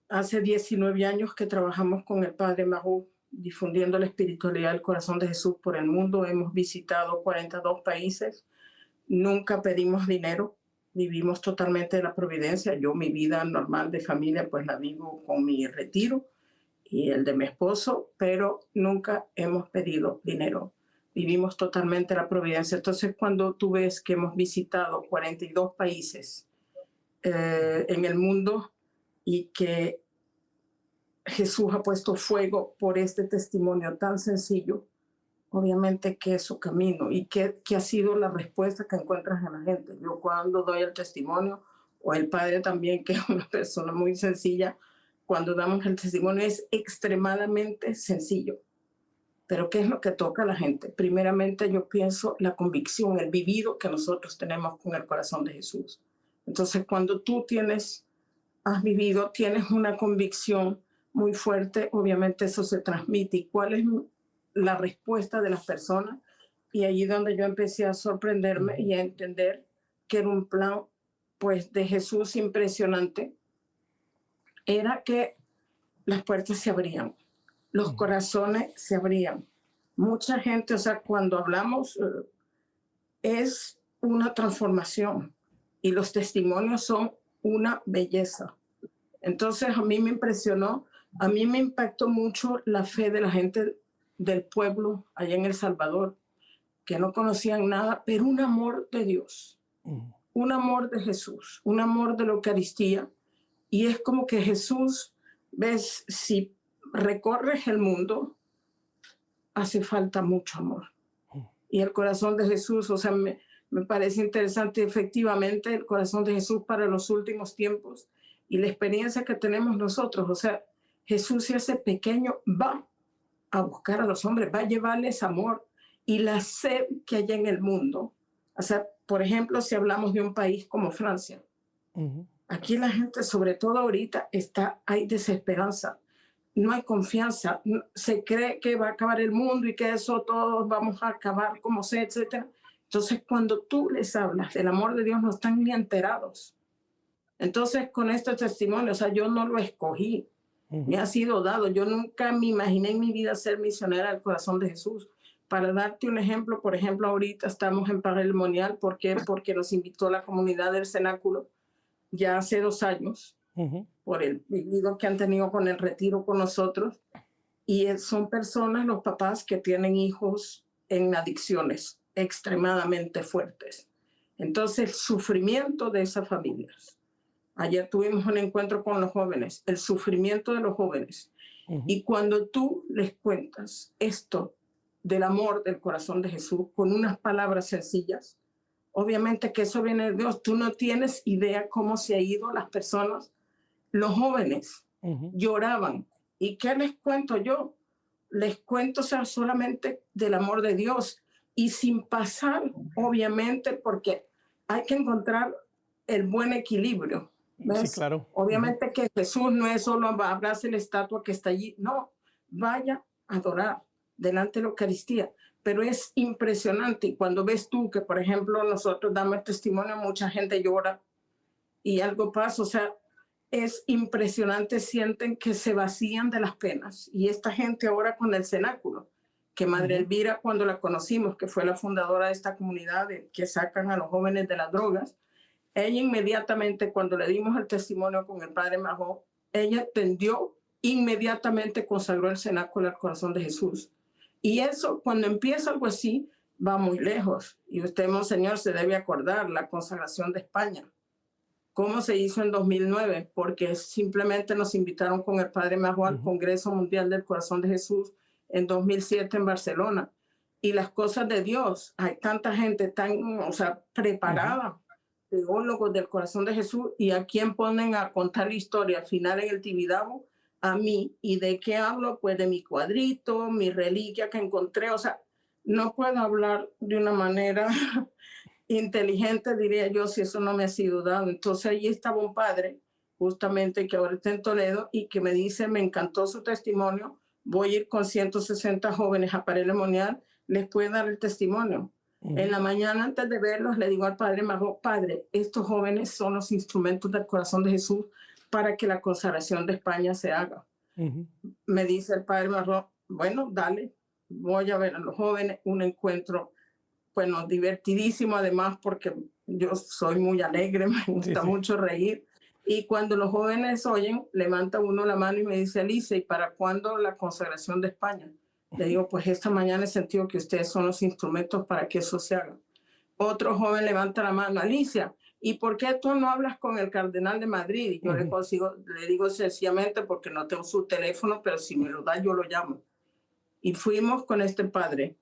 Hace 19 años que trabajamos con el Padre Mahou, difundiendo la espiritualidad del corazón de Jesús por el mundo. Hemos visitado 42 países, nunca pedimos dinero, vivimos totalmente de la providencia. Yo mi vida normal de familia pues la vivo con mi retiro y el de mi esposo, pero nunca hemos pedido dinero. Vivimos totalmente la providencia. Entonces, cuando tú ves que hemos visitado 42 países en el mundo y que Jesús ha puesto fuego por este testimonio tan sencillo, obviamente que es su camino y que ha sido la respuesta que encuentras en la gente. Yo cuando doy el testimonio, o el padre también, que es una persona muy sencilla, cuando damos el testimonio es extremadamente sencillo. Pero ¿qué es lo que toca a la gente? Primeramente yo pienso la convicción, el vivido que nosotros tenemos con el corazón de Jesús. Entonces cuando tú has vivido, tienes una convicción muy fuerte, obviamente eso se transmite. ¿Y cuál es la respuesta de las personas? Y allí donde yo empecé a sorprenderme y a entender que era un plan pues de Jesús impresionante, era que las puertas se abrían, los corazones se abrían. Mucha gente, o sea, cuando hablamos es una transformación y los testimonios son una belleza. Entonces a mí me impresionó, a mí me impactó mucho la fe de la gente del pueblo allá en El Salvador, que no conocían nada, pero un amor de Dios, un amor de Jesús, un amor de la Eucaristía. Y es como que Jesús, ves, si recorres el mundo, hace falta mucho amor. Y el corazón de Jesús, o sea, me parece interesante, efectivamente, el corazón de Jesús para los últimos tiempos y la experiencia que tenemos nosotros. O sea, Jesús se hace pequeño, va a buscar a los hombres, va a llevarles amor y la sed que hay en el mundo. O sea, por ejemplo, si hablamos de un país como Francia, aquí la gente, sobre todo ahorita, hay desesperanza, no hay confianza, se cree que va a acabar el mundo y que eso todos vamos a acabar como sea, etc. Entonces, cuando tú les hablas del amor de Dios, no están ni enterados. Entonces, con este testimonio, o sea, yo no lo escogí, me ha sido dado. Yo nunca me imaginé en mi vida ser misionera del corazón de Jesús. Para darte un ejemplo, por ejemplo, ahorita estamos en Parelemonial. ¿Por qué? Porque nos invitó la comunidad del Cenáculo ya hace 2 años, por el vivido que han tenido con el retiro con nosotros. Y son personas, los papás, que tienen hijos en adicciones extremadamente fuertes. Entonces, el sufrimiento de esas familias. Ayer tuvimos un encuentro con los jóvenes, el sufrimiento de los jóvenes. Y cuando tú les cuentas esto del amor del corazón de Jesús con unas palabras sencillas, obviamente que eso viene de Dios. Tú no tienes idea cómo se han ido las personas. Los jóvenes lloraban. ¿Y qué les cuento yo? Les cuento, o sea, solamente del amor de Dios y sin pasar, obviamente, porque hay que encontrar el buen equilibrio. ¿Ves? Sí, claro. Obviamente que Jesús no es solo abrace la estatua que está allí. No, vaya a adorar delante de la Eucaristía. Pero es impresionante. Y cuando ves tú que, por ejemplo, nosotros damos testimonio, mucha gente llora y algo pasa. O sea, es impresionante, sienten que se vacían de las penas. Y esta gente ahora con el Cenáculo, que Madre Elvira, cuando la conocimos, que fue la fundadora de esta comunidad que sacan a los jóvenes de las drogas, Ella inmediatamente, cuando le dimos el testimonio con el padre Majó, ella entendió, inmediatamente consagró el cenáculo al corazón de Jesús. Y eso, cuando empieza algo así, va muy lejos. Y usted, monseñor, se debe acordar la consagración de España. ¿Cómo se hizo en 2009? Porque simplemente nos invitaron con el padre Majó al Congreso Mundial del Corazón de Jesús en 2007 en Barcelona. Y las cosas de Dios, hay tanta gente tan, preparada, teólogos del corazón de Jesús, y a quién ponen a contar la historia al final en el Tibidabo, a mí. ¿Y de qué hablo? Pues de mi cuadrito, mi reliquia que encontré. O sea, no puedo hablar de una manera inteligente, diría yo, si eso no me ha sido dado. Entonces allí estaba un padre, justamente que ahora está en Toledo, y que me dice, me encantó su testimonio, voy a ir con 160 jóvenes a Pareles Monial, les puede dar el testimonio. En la mañana, antes de verlos, le digo al padre Majó, padre, estos jóvenes son los instrumentos del corazón de Jesús para que la consagración de España se haga. Me dice el padre Majó, bueno, dale, voy a ver a los jóvenes, un encuentro, bueno, divertidísimo además, porque yo soy muy alegre, me gusta mucho reír. Y cuando los jóvenes oyen, levanta uno la mano y me dice, Alicia, ¿y para cuándo la consagración de España? Le digo, pues esta mañana he sentido que ustedes son los instrumentos para que eso se haga. Otro joven levanta la mano, Alicia, ¿y por qué tú no hablas con el cardenal de Madrid? Y yo le digo sencillamente porque no tengo su teléfono, pero si me lo da, yo lo llamo. Y fuimos con este padre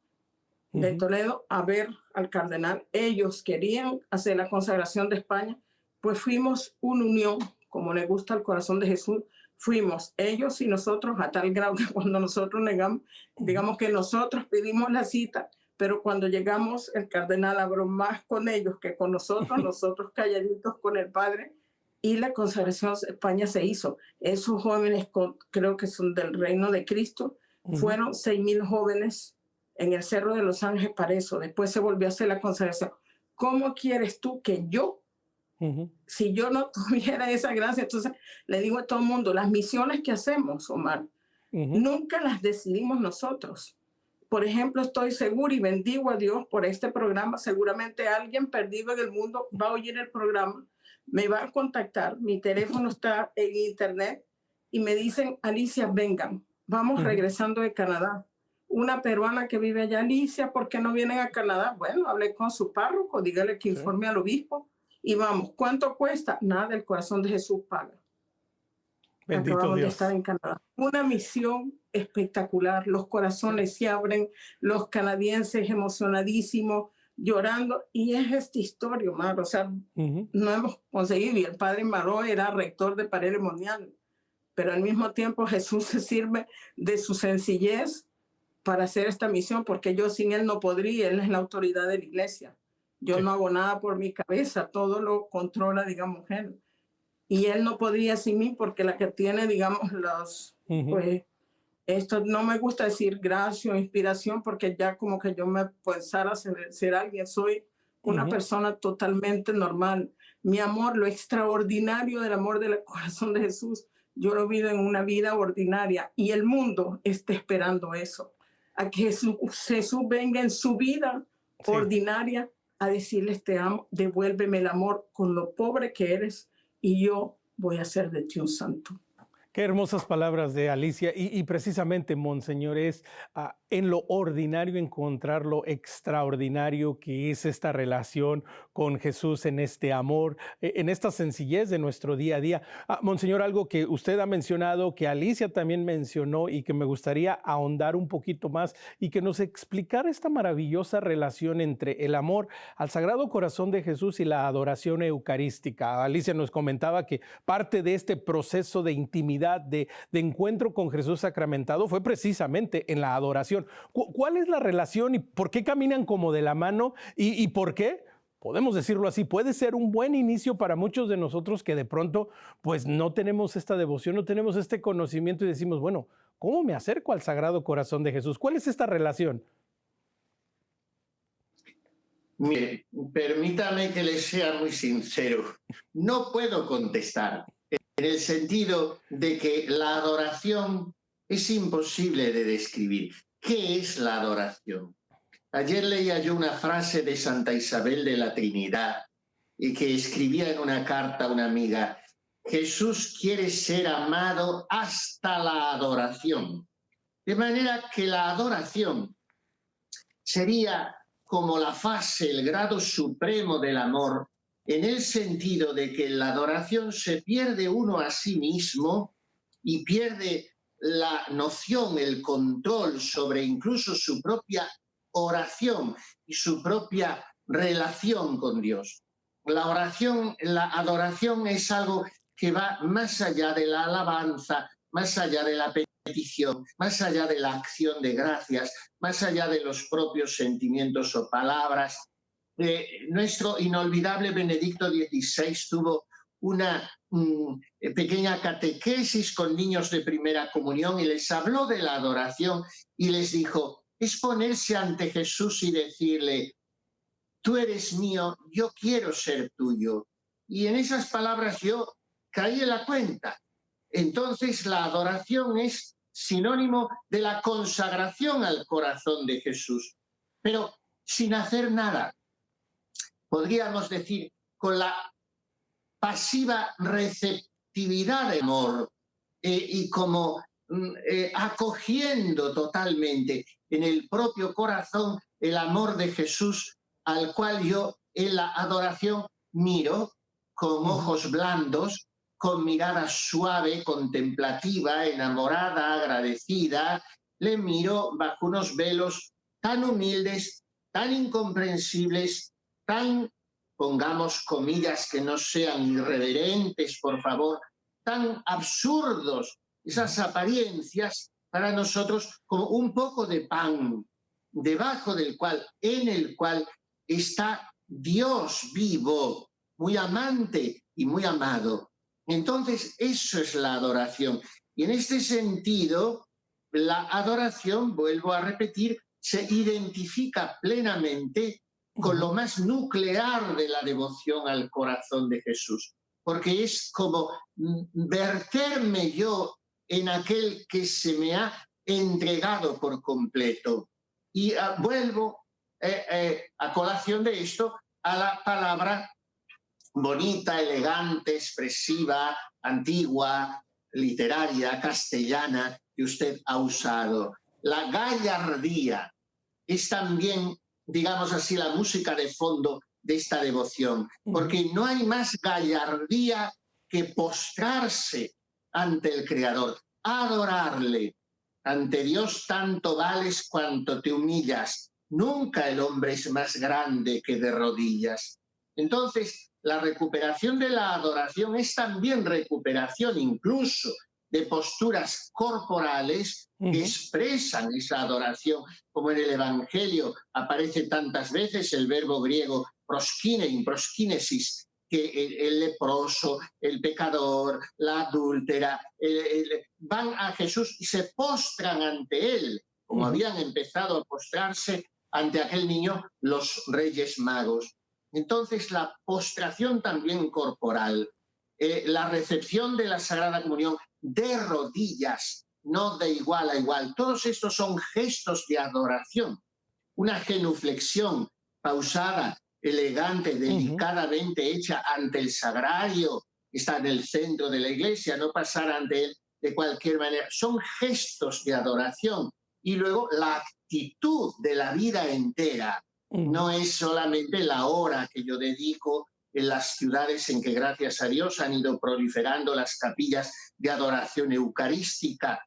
de Toledo a ver al cardenal. Ellos querían hacer la consagración de España, pues fuimos una unión, como le gusta al corazón de Jesús. Fuimos ellos y nosotros, a tal grado que cuando nosotros negamos, digamos que nosotros pedimos la cita, pero cuando llegamos el cardenal habló más con ellos que con nosotros, nosotros calladitos con el padre, y la consagración de España se hizo. Esos jóvenes, creo que son del Reino de Cristo, fueron 6,000 jóvenes en el Cerro de los Ángeles para eso. Después se volvió a hacer la consagración. ¿Cómo quieres tú que yo, si yo no tuviera esa gracia? Entonces le digo a todo el mundo, las misiones que hacemos, Omar, nunca las decidimos nosotros. Por ejemplo, estoy segura y bendigo a Dios por este programa. Seguramente alguien perdido en el mundo va a oír el programa, me va a contactar, mi teléfono está en internet, y me dicen, Alicia, vengan, vamos regresando de Canadá. Una peruana que vive allá, Alicia, ¿por qué no vienen a Canadá? Bueno, hablé con su párroco, dígale que informe al obispo y vamos. ¿Cuánto cuesta? Nada, el corazón de Jesús paga. Bendito Acabamos Dios. de estar en Canadá. Una misión espectacular, los corazones se abren, los canadienses emocionadísimos, llorando, y es esta historia, Omar, o sea, no hemos conseguido, y el padre Maró era rector de Pareles Monial, pero al mismo tiempo Jesús se sirve de su sencillez para hacer esta misión, porque yo sin él no podría, él es la autoridad de la iglesia. Yo no hago nada por mi cabeza, todo lo controla, digamos, él. Y él no podría sin mí, porque la que tiene, digamos, pues, esto no me gusta decir gracia o inspiración, porque ya como que yo me pensara ser alguien, soy una persona totalmente normal. Mi amor, lo extraordinario del amor del corazón de Jesús, yo lo vivo en una vida ordinaria, y el mundo está esperando eso, a que Jesús venga en su vida ordinaria a decirles te amo, devuélveme el amor con lo pobre que eres, y yo voy a hacer de ti un santo. Qué hermosas palabras de Alicia, y precisamente, Monseñor, es en lo ordinario encontrar lo extraordinario que es esta relación con Jesús, en este amor, en esta sencillez de nuestro día a día. Monseñor, algo que usted ha mencionado, que Alicia también mencionó y que me gustaría ahondar un poquito más y que nos explicara esta maravillosa relación entre el amor al Sagrado Corazón de Jesús y la adoración eucarística. Alicia nos comentaba que parte de este proceso de intimidad, de encuentro con Jesús sacramentado, fue precisamente en la adoración. ¿Cuál es la relación y por qué caminan como de la mano? ¿Y por qué? Podemos decirlo así, puede ser un buen inicio para muchos de nosotros que de pronto pues no tenemos esta devoción, no tenemos este conocimiento y decimos, bueno, ¿cómo me acerco al Sagrado Corazón de Jesús? ¿Cuál es esta relación? Mire, permítame que le sea muy sincero. No puedo contestar en el sentido de que la adoración es imposible de describir. ¿Qué es la adoración? Ayer leía yo una frase de Santa Isabel de la Trinidad y que escribía en una carta a una amiga: Jesús quiere ser amado hasta la adoración. De manera que la adoración sería como la fase, el grado supremo del amor, en el sentido de que en la adoración se pierde uno a sí mismo y pierde la noción, el control sobre incluso su propia oración y su propia relación con Dios. La oración, la adoración es algo que va más allá de la alabanza, más allá de la petición, más allá de la acción de gracias, más allá de los propios sentimientos o palabras. Nuestro inolvidable Benedicto XVI tuvo una pequeña catequesis con niños de primera comunión y les habló de la adoración y les dijo: es ponerse ante Jesús y decirle: tú eres mío, yo quiero ser tuyo. Y en esas palabras yo caí en la cuenta. Entonces la adoración es sinónimo de la consagración al corazón de Jesús, pero sin hacer nada. Podríamos decir, con la pasiva receptividad del amor y como acogiendo totalmente en el propio corazón el amor de Jesús, al cual yo en la adoración miro con ojos blandos, con mirada suave, contemplativa, enamorada, agradecida. Le miro bajo unos velos tan humildes, tan incomprensibles, tan, pongamos comillas que no sean irreverentes, por favor, tan absurdos, esas apariencias para nosotros como un poco de pan, debajo del cual, en el cual está Dios vivo, muy amante y muy amado. Entonces, eso es la adoración. Y en este sentido, la adoración, vuelvo a repetir, se identifica plenamente con lo más nuclear de la devoción al corazón de Jesús, porque es como verterme yo en aquel que se me ha entregado por completo. Y vuelvo a colación de esto a la palabra bonita, elegante, expresiva, antigua, literaria, castellana que usted ha usado. La gallardía es también, digamos así, la música de fondo de esta devoción, porque no hay más gallardía que postrarse ante el Creador, adorarle. Ante Dios tanto vales cuanto te humillas. Nunca el hombre es más grande que de rodillas. Entonces, la recuperación de la adoración es también recuperación incluso de posturas corporales que expresan esa adoración, como en el Evangelio aparece tantas veces el verbo griego proskinein, proskinesis, que el leproso, el pecador, la adúltera, van a Jesús y se postran ante él, como habían empezado a postrarse ante aquel niño los Reyes Magos. Entonces, la postración también corporal, la recepción de la Sagrada Comunión de rodillas, no de igual a igual, todos estos son gestos de adoración. Una genuflexión pausada, elegante, delicadamente hecha ante el sagrario, que está en el centro de la iglesia, no pasar ante él de cualquier manera. Son gestos de adoración. Y luego la actitud de la vida entera. No es solamente la hora que yo dedico en las ciudades en que, gracias a Dios, han ido proliferando las capillas de adoración eucarística.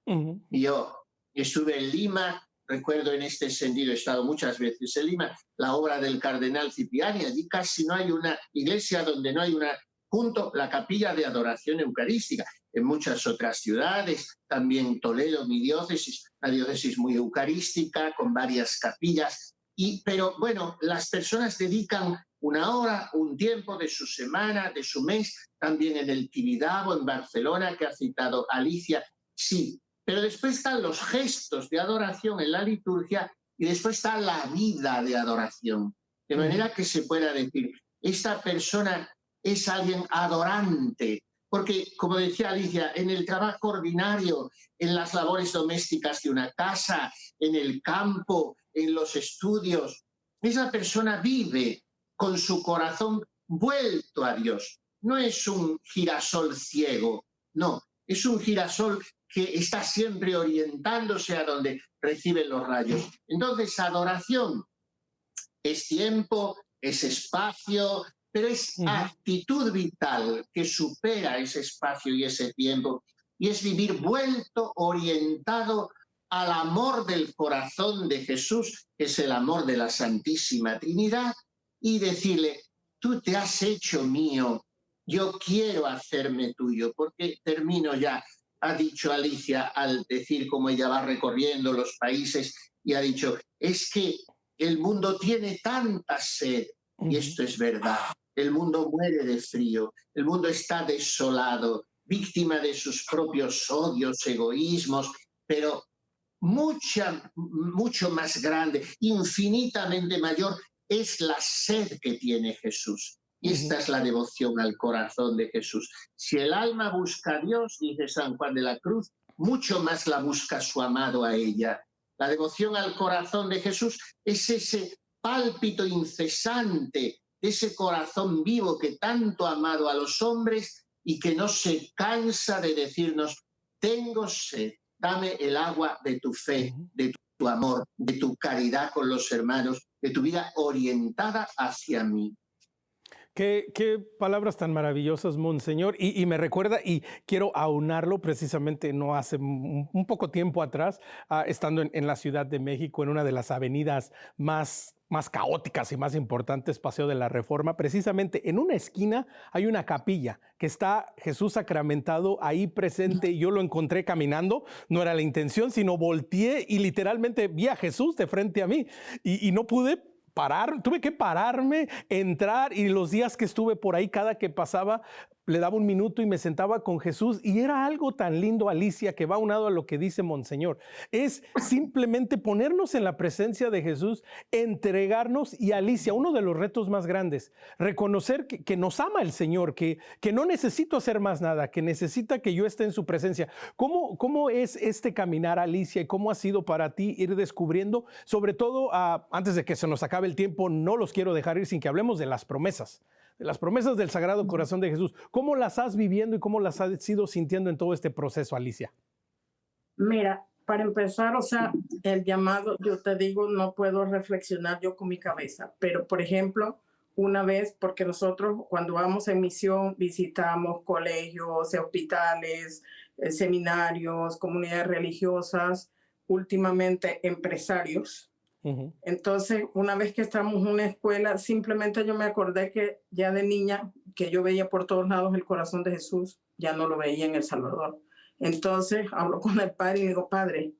Yo estuve en Lima, recuerdo en este sentido, he estado muchas veces en Lima, la obra del cardenal Cipriani. Allí casi no hay una iglesia donde no hay una, junto la capilla de adoración eucarística. En muchas otras ciudades, también Toledo, mi diócesis, una diócesis muy eucarística, con varias capillas. Pero bueno, las personas dedican una hora, un tiempo de su semana, de su mes, también en el Tibidabo, en Barcelona, que ha citado Alicia, sí. Pero después están los gestos de adoración en la liturgia y después está la vida de adoración. De manera que se pueda decir, esta persona es alguien adorante, porque, como decía Alicia, en el trabajo ordinario, en las labores domésticas de una casa, en el campo, en los estudios, esa persona vive con su corazón vuelto a Dios. No es un girasol ciego, no, es un girasol que está siempre orientándose a donde reciben los rayos. Entonces, adoración es tiempo, es espacio, pero es actitud vital que supera ese espacio y ese tiempo, y es vivir vuelto, orientado al amor del corazón de Jesús, que es el amor de la Santísima Trinidad, y decirle, tú te has hecho mío, yo quiero hacerme tuyo, porque termino ya. Ha dicho Alicia al decir cómo ella va recorriendo los países y ha dicho, es que el mundo tiene tanta sed, y esto es verdad. El mundo muere de frío, el mundo está desolado, víctima de sus propios odios, egoísmos, pero mucho más grande, infinitamente mayor, es la sed que tiene Jesús. Y esta es la devoción al corazón de Jesús. Si el alma busca a Dios, dice San Juan de la Cruz, mucho más la busca su amado a ella. La devoción al corazón de Jesús es ese pálpito incesante, ese corazón vivo que tanto ha amado a los hombres y que no se cansa de decirnos, tengo sed, dame el agua de tu fe, de tu amor, de tu caridad con los hermanos, de tu vida orientada hacia mí. Qué palabras tan maravillosas, Monseñor. Y me recuerda, y quiero aunarlo precisamente no hace un poco tiempo atrás, estando en la Ciudad de México, en una de las avenidas más caóticas y más importantes, Paseo de la Reforma. Precisamente en una esquina hay una capilla que está Jesús sacramentado ahí presente. Yo lo encontré caminando, no era la intención, sino volteé y literalmente vi a Jesús de frente a mí y no pude parar, tuve que pararme, entrar, y los días que estuve por ahí, cada que pasaba, le daba un minuto y me sentaba con Jesús, y era algo tan lindo, Alicia, que va aunado a lo que dice Monseñor. Es simplemente ponernos en la presencia de Jesús, entregarnos, y Alicia, uno de los retos más grandes, reconocer que nos ama el Señor, que no necesito hacer más nada, que necesita que yo esté en su presencia. ¿Cómo es este caminar, Alicia, y cómo ha sido para ti ir descubriendo, sobre todo, antes de que se nos acabe el tiempo, no los quiero dejar ir sin que hablemos de las promesas del Sagrado Corazón de Jesús? ¿Cómo las has viviendo y cómo las has ido sintiendo en todo este proceso, Alicia? Mira, para empezar, o sea, el llamado, yo te digo, no puedo reflexionar yo con mi cabeza, pero por ejemplo, una vez, porque nosotros cuando vamos en misión visitamos colegios, hospitales, seminarios, comunidades religiosas, últimamente empresarios. Entonces, una vez que estamos en una escuela, simplemente yo me acordé que ya de niña, que yo veía por todos lados el corazón de Jesús, ya no lo veía en El Salvador. Entonces, hablo con el padre y digo, padre,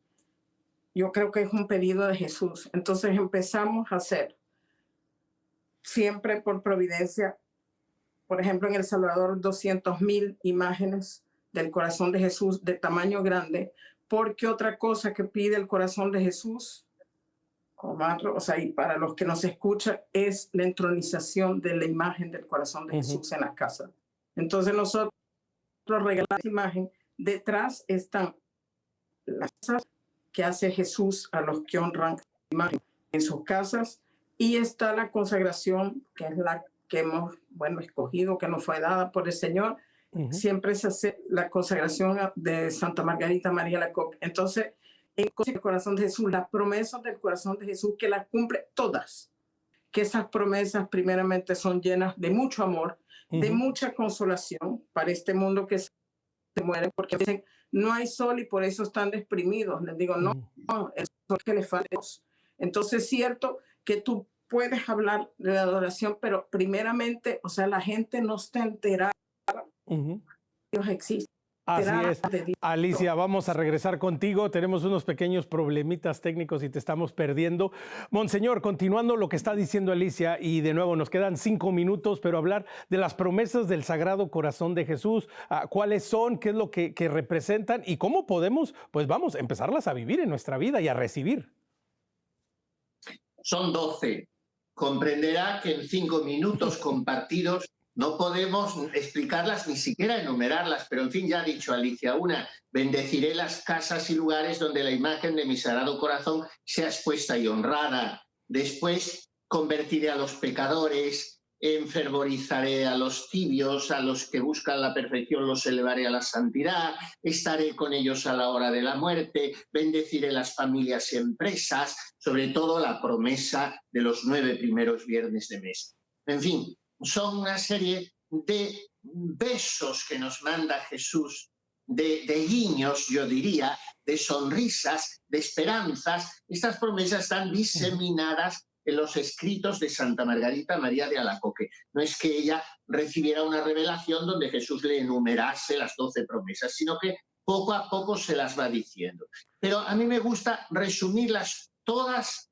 yo creo que es un pedido de Jesús. Entonces empezamos a hacer, siempre por providencia, por ejemplo, en El Salvador, 200,000 imágenes del corazón de Jesús de tamaño grande, porque otra cosa que pide el corazón de Jesús, o sea, y para los que nos escuchan, es la entronización de la imagen del corazón de Jesús en la casa. Entonces nosotros regalamos esa imagen. Detrás están las cosas que hace Jesús a los que honran la imagen en sus casas, y está la consagración, que es la que hemos, escogido, que nos fue dada por el Señor. Siempre se hace la consagración de Santa Margarita María Alacoque. Entonces, en el corazón de Jesús, las promesas del corazón de Jesús, que las cumple todas, que esas promesas primeramente son llenas de mucho amor, de mucha consolación para este mundo que se muere, porque dicen, no hay sol y por eso están deprimidos. Les digo, no, el sol que les falta. Entonces es cierto que tú puedes hablar de la adoración, pero primeramente, o sea, la gente no está enterada. Dios existe. Así es. Alicia, vamos a regresar contigo. Tenemos unos pequeños problemitas técnicos y te estamos perdiendo. Monseñor, continuando lo que está diciendo Alicia, y de nuevo nos quedan 5 minutos, pero hablar de las promesas del Sagrado Corazón de Jesús, cuáles son, qué es lo que representan y cómo podemos, pues vamos, empezarlas a vivir en nuestra vida y a recibir. Son 12. Comprenderá que en 5 minutos compartidos no podemos explicarlas, ni siquiera enumerarlas, pero en fin, ya ha dicho Alicia una: bendeciré las casas y lugares donde la imagen de mi Sagrado Corazón sea expuesta y honrada. Después, convertiré a los pecadores, enfervorizaré a los tibios, a los que buscan la perfección los elevaré a la santidad, estaré con ellos a la hora de la muerte, bendeciré las familias y empresas, sobre todo la promesa de los 9 primeros viernes de mes. En fin, son una serie de besos que nos manda Jesús, de guiños, yo diría, de sonrisas, de esperanzas. Estas promesas están diseminadas en los escritos de Santa Margarita María de Alacoque. No es que ella recibiera una revelación donde Jesús le enumerase las 12 promesas, sino que poco a poco se las va diciendo. Pero a mí me gusta resumirlas todas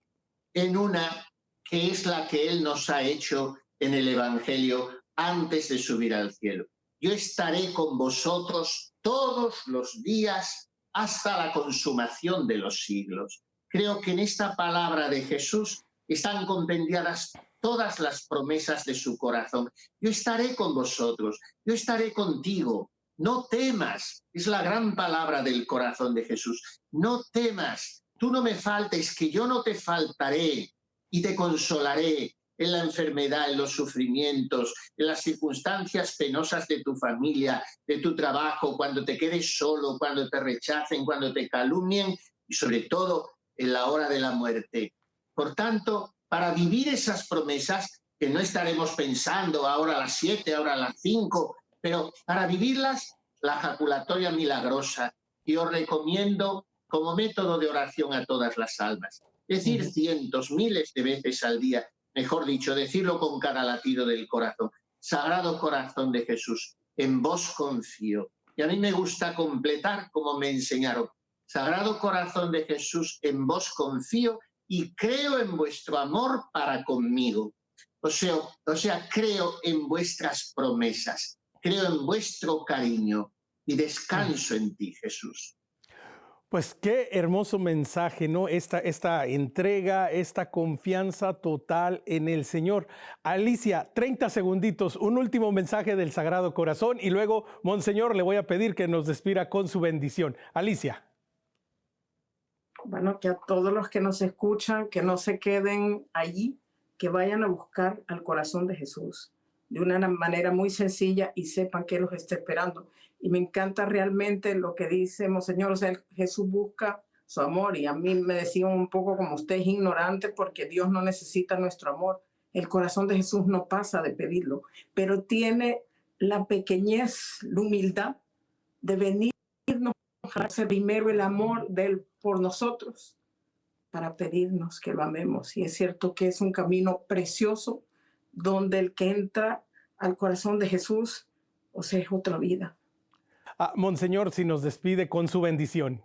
en una, que es la que Él nos ha hecho en el Evangelio antes de subir al cielo. Yo estaré con vosotros todos los días hasta la consumación de los siglos. Creo que en esta palabra de Jesús están compendiadas todas las promesas de su corazón. Yo estaré con vosotros, yo estaré contigo. No temas, es la gran palabra del corazón de Jesús. No temas, tú no me faltes, que yo no te faltaré y te consolaré en la enfermedad, en los sufrimientos, en las circunstancias penosas de tu familia, de tu trabajo, cuando te quedes solo, cuando te rechacen, cuando te calumnien y sobre todo en la hora de la muerte. Por tanto, para vivir esas promesas, que no estaremos pensando ahora a las 7, ahora a las 5, pero para vivirlas, la jaculatoria milagrosa, y os recomiendo como método de oración a todas las almas. Decir cientos, miles de veces al día, mejor dicho, decirlo con cada latido del corazón. Sagrado Corazón de Jesús, en vos confío. Y a mí me gusta completar como me enseñaron. Sagrado Corazón de Jesús, en vos confío y creo en vuestro amor para conmigo. O sea, creo en vuestras promesas, creo en vuestro cariño y descanso en ti, Jesús. Pues qué hermoso mensaje, ¿no? Esta entrega, esta confianza total en el Señor. Alicia, 30 segunditos, un último mensaje del Sagrado Corazón y luego, Monseñor, le voy a pedir que nos despida con su bendición. Alicia. Bueno, que a todos los que nos escuchan, que no se queden allí, que vayan a buscar al corazón de Jesús de una manera muy sencilla y sepan que los está esperando. Y me encanta realmente lo que dice Monseñor, o sea, Jesús busca su amor y a mí me decían un poco como usted es ignorante porque Dios no necesita nuestro amor. El corazón de Jesús no pasa de pedirlo, pero tiene la pequeñez, la humildad de venirnos a hacer primero el amor de Él por nosotros para pedirnos que lo amemos. Y es cierto que es un camino precioso donde el que entra al corazón de Jesús, o sea, es otra vida. Monseñor, si nos despide con su bendición.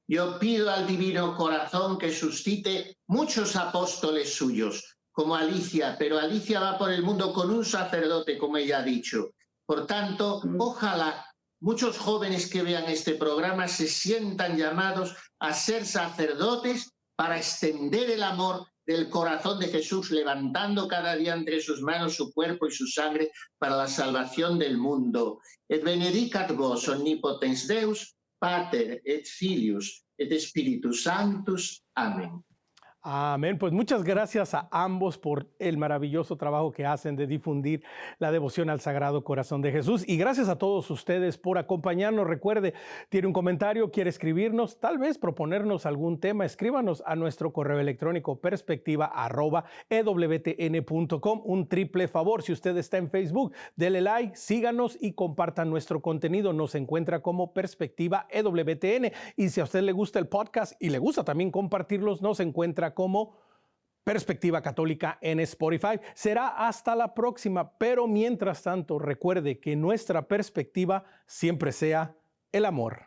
Yo pido al Divino Corazón que suscite muchos apóstoles suyos, como Alicia, pero Alicia va por el mundo con un sacerdote, como ella ha dicho. Por tanto, ojalá muchos jóvenes que vean este programa se sientan llamados a ser sacerdotes para extender el amor del corazón de Jesús, levantando cada día entre sus manos su cuerpo y su sangre para la salvación del mundo. Et benedicat vos omnipotens Deus, Pater et Filius et Spiritus Sanctus. Amén. Amén. Pues muchas gracias a ambos por el maravilloso trabajo que hacen de difundir la devoción al Sagrado Corazón de Jesús. Y gracias a todos ustedes por acompañarnos. Recuerde, tiene un comentario, quiere escribirnos, tal vez proponernos algún tema, escríbanos a nuestro correo electrónico perspectiva@ewtn.com. Un triple favor, si usted está en Facebook, dele like, síganos y compartan nuestro contenido. Nos encuentra como Perspectiva EWTN. Y si a usted le gusta el podcast y le gusta también compartirlos, nos encuentra como Perspectiva Católica en Spotify. Será hasta la próxima, pero mientras tanto recuerde que nuestra perspectiva siempre sea el amor.